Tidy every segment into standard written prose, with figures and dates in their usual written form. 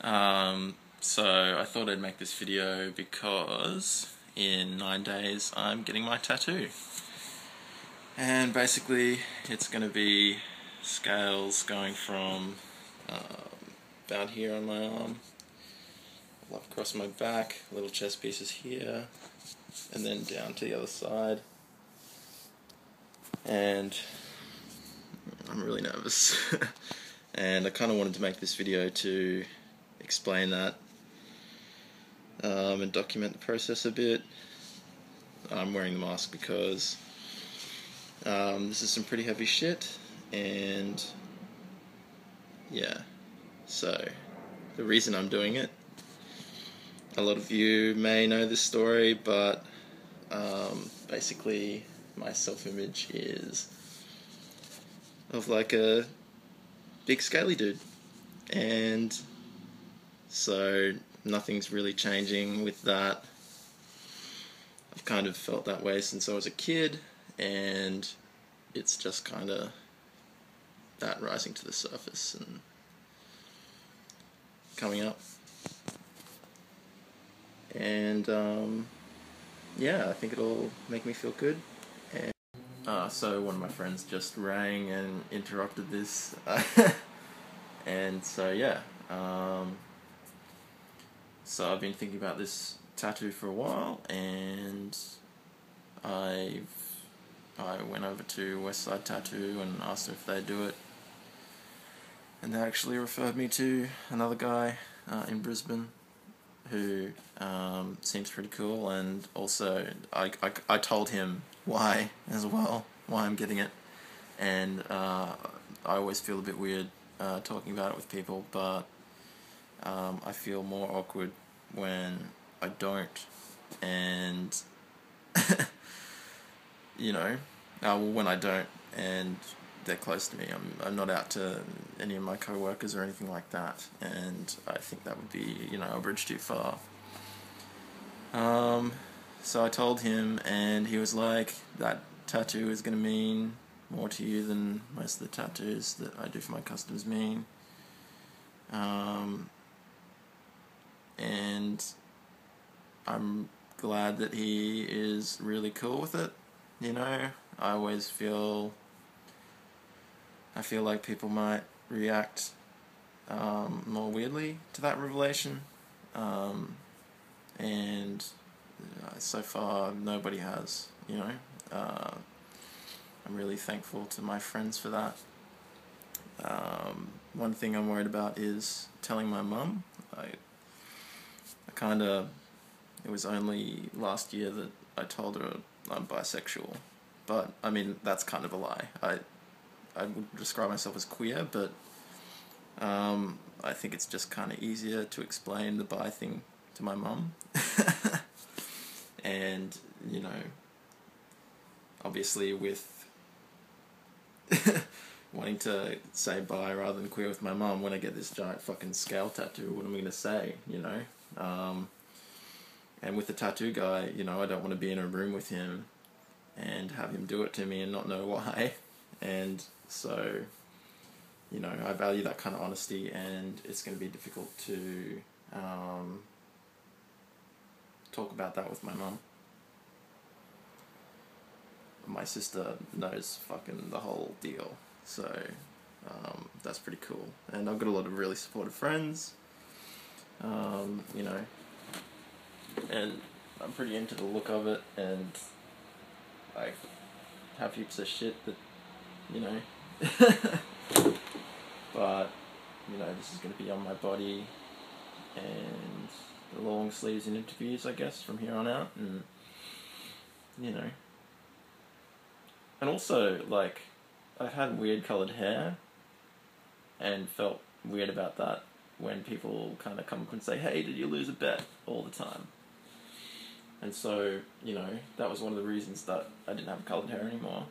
So I thought I'd make this video because in 9 days I'm getting my tattoo. And basically it's going to be scales going from about here on my arm, up across my back, little chest pieces here, and then down to the other side. And I'm really nervous. And I kind of wanted to make this video to explain that and document the process a bit. I'm wearing the mask because this is some pretty heavy shit, and yeah, so the reason I'm doing it, a lot of you may know this story, but basically my self-image is of like a big scaly dude, and so nothing's really changing with that. I've kind of felt that way since I was a kid, and it's just kind of that rising to the surface and coming up. And yeah, I think it'll make me feel good. And so one of my friends just rang and interrupted this. And so yeah, so I've been thinking about this tattoo for a while, and I went over to Westside Tattoo and asked them if they'd do it, and they actually referred me to another guy in Brisbane who seems pretty cool. And also I told him why as well, why I'm getting it, and I always feel a bit weird talking about it with people, but I feel more awkward when I don't, and you know, when I don't and they're close to me. I'm not out to any of my co-workers or anything like that, and I think that would be, you know, a bridge too far. So I told him, and he was like, that tattoo is going to mean more to you than most of the tattoos that I do for my customers mean. And I'm glad that he is really cool with it. You know, I always feel like people might react more weirdly to that revelation, and so far nobody has, you know. I'm really thankful to my friends for that. One thing I'm worried about is telling my mum. It was only last year that I told her I'm bisexual, but I mean, that's kind of a lie. I would describe myself as queer, but I think it's just kind of easier to explain the bi thing to my mum. And, you know, obviously with wanting to say bi rather than queer with my mum, when I get this giant fucking scale tattoo, what am I going to say, you know? And with the tattoo guy, you know, I don't want to be in a room with him and have him do it to me and not know why. And so, you know, I value that kind of honesty, and it's going to be difficult to talk about that with my mum. My sister knows fucking the whole deal, so that's pretty cool. And I've got a lot of really supportive friends, you know, and I'm pretty into the look of it, and I have heaps of shit that, you know, but, you know, this is going to be on my body, and the long sleeves and interviews, I guess, from here on out, and, you know. And also, like, I've had weird coloured hair, and felt weird about that when people kind of come up and say, hey, did you lose a bet, all the time. And so, you know, that was one of the reasons that I didn't have coloured hair anymore.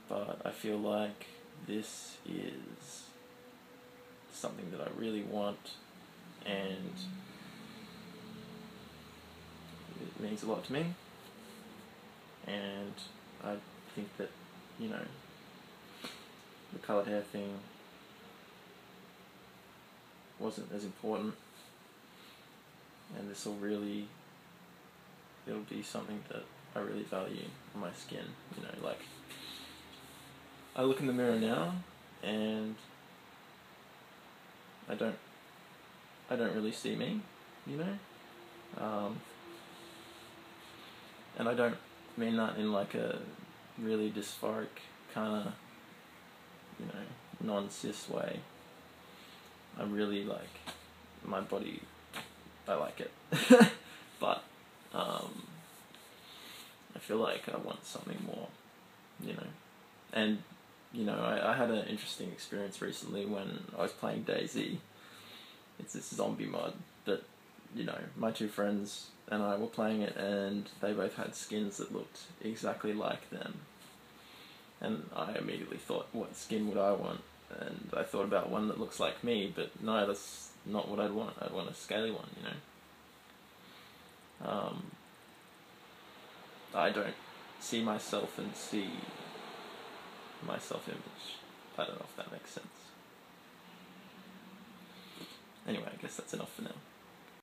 But I feel like this is something that I really want, and it means a lot to me. And I think that, you know, the coloured hair thing wasn't as important, and this will really, it'll be something that I really value on my skin, you know, like, I look in the mirror now, and I don't really see me, you know, and I don't mean that in like a really dysphoric kind of, you know, non-cis way. I really like my body, I like it, but I feel like I want something more, you know. And, you know, I had an interesting experience recently when I was playing DayZ. It's this zombie mod that, you know, my two friends and I were playing it, and they both had skins that looked exactly like them. And I immediately thought, what skin would I want? And I thought about one that looks like me, but no, that's not what I'd want. I'd want a scaly one, you know. I don't see myself and see my self-image. I don't know if that makes sense. Anyway, I guess that's enough for now.